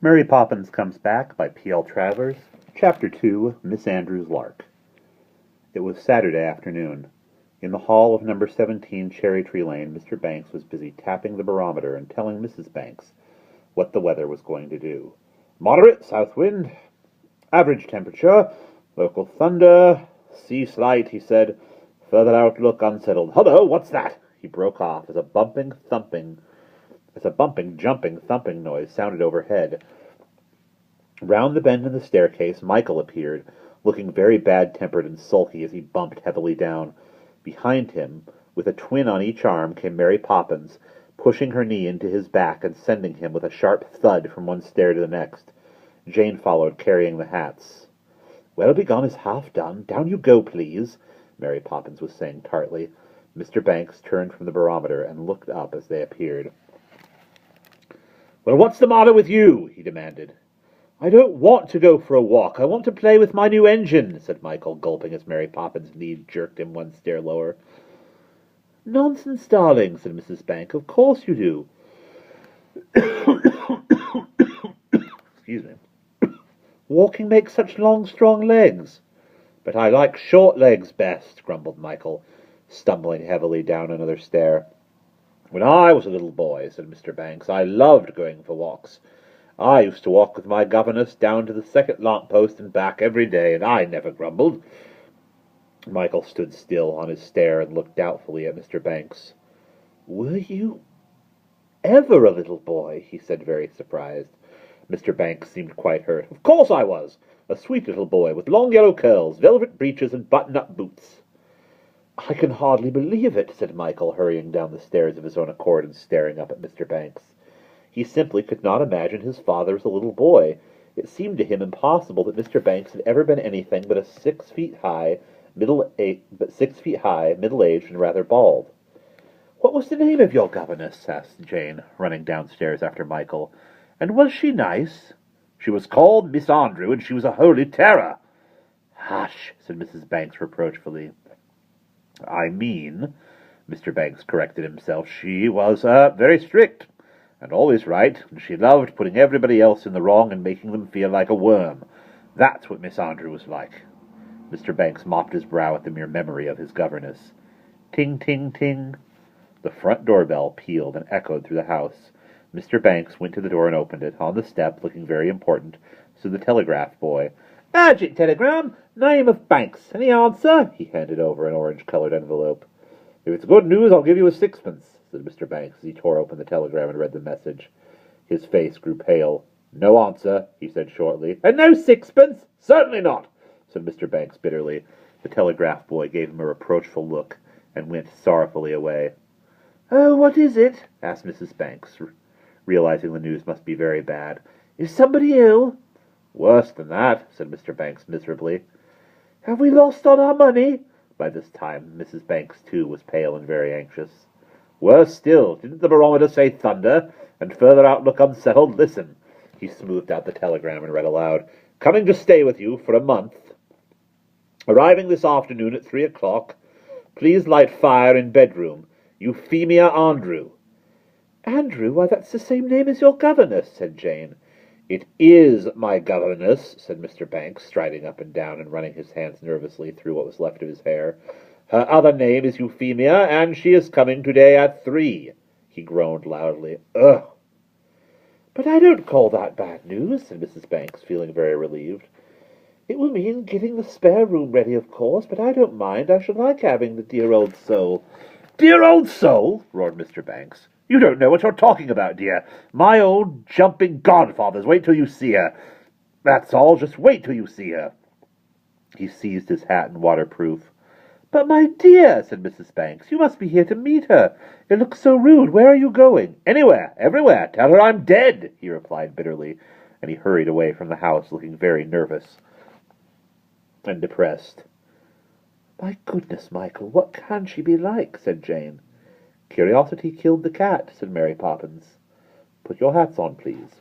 Mary Poppins Comes Back by P.L. Travers. Chapter 2, Miss Andrews' Lark. It was Saturday afternoon. In the hall of number 17 Cherry Tree Lane, Mr. Banks was busy tapping the barometer and telling Mrs. Banks what the weather was going to do. Moderate south wind, average temperature, local thunder, sea slight, he said. Further outlook unsettled. Hullo, what's that? He broke off as a bumping, jumping, thumping noise sounded overhead. Round the bend in the staircase, Michael appeared, looking very bad-tempered and sulky as he bumped heavily down. Behind him, with a twin on each arm, came Mary Poppins, pushing her knee into his back and sending him with a sharp thud from one stair to the next. Jane followed, carrying the hats. Well begone is half done. Down you go, please, Mary Poppins was saying tartly. Mr. Banks turned from the barometer and looked up as they appeared. Well, what's the matter with you? He demanded. I don't want to go for a walk. I want to play with my new engine, said Michael, gulping as Mary Poppins' knee jerked him one stair lower. Nonsense, darling, said Mrs. Banks. Of course you do. Excuse me. Walking makes such long, strong legs. But I like short legs best, grumbled Michael, stumbling heavily down another stair. When I was a little boy, said Mr. Banks, I loved going for walks. I used to walk with my governess down to the second lamp-post and back every day, and I never grumbled. Michael stood still on his stair and looked doubtfully at Mr. Banks. Were you ever a little boy? He said, very surprised. Mr. Banks seemed quite hurt. Of course I was. A sweet little boy with long yellow curls, velvet breeches, and button-up boots. I can hardly believe it, said Michael, hurrying down the stairs of his own accord and staring up at Mr. Banks. He simply could not imagine his father as a little boy. It seemed to him impossible that Mr. Banks had ever been anything but 6 feet high, middle-aged, and rather bald. What was the name of your governess? Asked Jane, running downstairs after Michael. And was she nice? She was called Miss Andrew, and she was a holy terror. Hush, said Mrs. Banks reproachfully. I mean, Mr. Banks corrected himself, she was very strict, and always right, and she loved putting everybody else in the wrong and making them feel like a worm. That's what Miss Andrew was like. Mr. Banks mopped his brow at the mere memory of his governess. Ting, ting, ting. The front doorbell pealed and echoed through the house. Mr. Banks went to the door and opened it. On the step, looking very important, stood the telegraph boy. Urgent telegram, name of Banks. Any answer? He handed over an orange-colored envelope. If it's good news, I'll give you a sixpence, said Mr. Banks as he tore open the telegram and read the message. His face grew pale. No answer, he said shortly. And no sixpence? Certainly not, said Mr. Banks bitterly. The telegraph boy gave him a reproachful look and went sorrowfully away. Oh, what is it? Asked Mrs. Banks, realizing the news must be very bad. Is somebody ill? Worse than that, said Mr. Banks miserably. Have we lost all our money? By this time, Mrs. Banks, too, was pale and very anxious. Worse still, didn't the barometer say thunder, and further outlook unsettled? Listen. He smoothed out the telegram and read aloud. Coming to stay with you for a month. Arriving this afternoon at 3 o'clock. Please light fire in bedroom. Euphemia Andrew. Andrew? Why, that's the same name as your governess, said Jane. It is my governess, said Mr. Banks, striding up and down and running his hands nervously through what was left of his hair. Her other name is Euphemia, and she is coming today at 3. He groaned loudly. Ugh! But I don't call that bad news, said Mrs. Banks, feeling very relieved. It will mean getting the spare room ready, of course, but I don't mind. I shall like having the dear old soul. Dear old soul? Roared Mr. Banks. You don't know what you're talking about, dear. My old jumping godfathers. Wait till you see her. That's all. Just wait till you see her. He seized his hat and waterproof. But, my dear, said Mrs. Banks, you must be here to meet her. It looks so rude. Where are you going? Anywhere, everywhere. Tell her I'm dead, he replied bitterly, and he hurried away from the house, looking very nervous and depressed. My goodness, Michael, what can she be like? Said Jane. Curiosity killed the cat, said Mary Poppins. Put your hats on, please.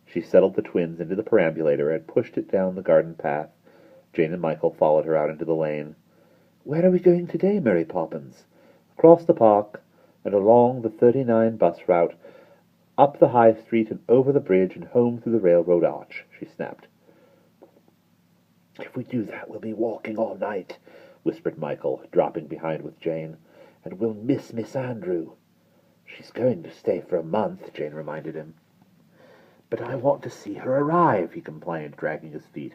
She settled the twins into the perambulator and pushed it down the garden path. Jane and Michael followed her out into the lane. Where are we going today, Mary Poppins? Across the park and along the 39 bus route. Up the high street and over the bridge and home through the railroad arch, she snapped. If we do that, we'll be walking all night, whispered Michael, dropping behind with Jane, and we'll miss Miss Andrew. She's going to stay for a month, Jane reminded him. But I want to see her arrive, he complained, dragging his feet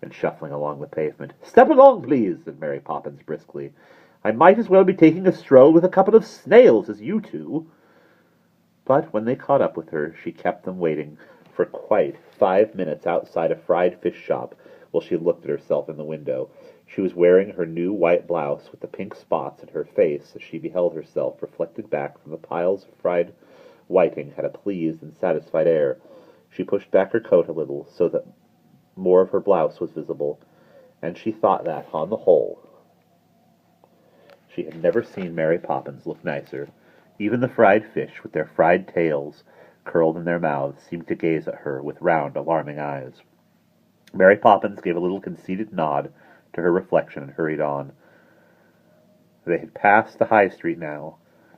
and shuffling along the pavement. Step along, please, said Mary Poppins briskly. I might as well be taking a stroll with a couple of snails as you two. But when they caught up with her, she kept them waiting for quite 5 minutes outside a fried fish shop while she looked at herself in the window. She was wearing her new white blouse with the pink spots, and her face, as she beheld herself reflected back from the piles of fried whiting, had a pleased and satisfied air. She pushed back her coat a little so that more of her blouse was visible, and she thought that, on the whole, she had never seen Mary Poppins look nicer. Even the fried fish, with their fried tails curled in their mouths, seemed to gaze at her with round, alarming eyes. Mary Poppins gave a little conceited nod to her reflection and hurried on. They had passed the high street now,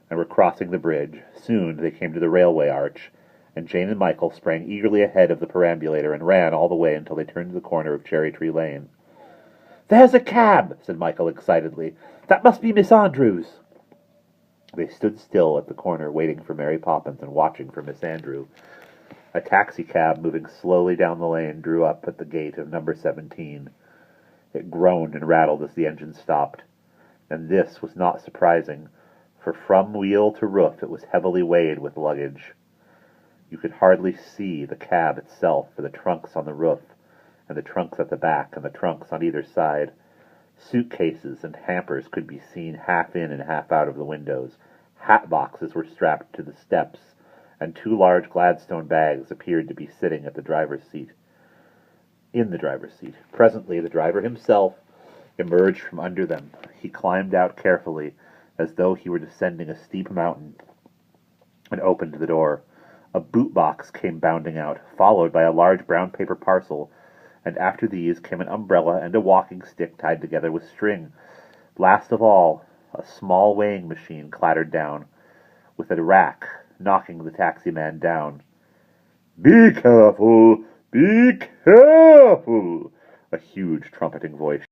and were crossing the bridge. Soon they came to the railway arch, and Jane and Michael sprang eagerly ahead of the perambulator and ran all the way until they turned to the corner of Cherry Tree Lane. There's a cab, said Michael excitedly. That must be Miss Andrews. They stood still at the corner, waiting for Mary Poppins and watching for Miss Andrew. A taxicab moving slowly down the lane drew up at the gate of number 17. It groaned and rattled as the engine stopped, and this was not surprising, for from wheel to roof it was heavily weighted with luggage. You could hardly see the cab itself for the trunks on the roof, and the trunks at the back, and the trunks on either side. Suitcases and hampers could be seen half in and half out of the windows. Hat boxes were strapped to the steps, and 2 large Gladstone bags appeared to be sitting at the driver's seat. In the driver's seat. Presently the driver himself emerged from under them. He climbed out carefully, as though he were descending a steep mountain, and opened the door. A boot box came bounding out, followed by a large brown paper parcel, and after these came an umbrella and a walking stick tied together with string. Last of all, a small weighing machine clattered down, with a rack knocking the taxi-man down. "Be careful! Be careful!" a huge trumpeting voice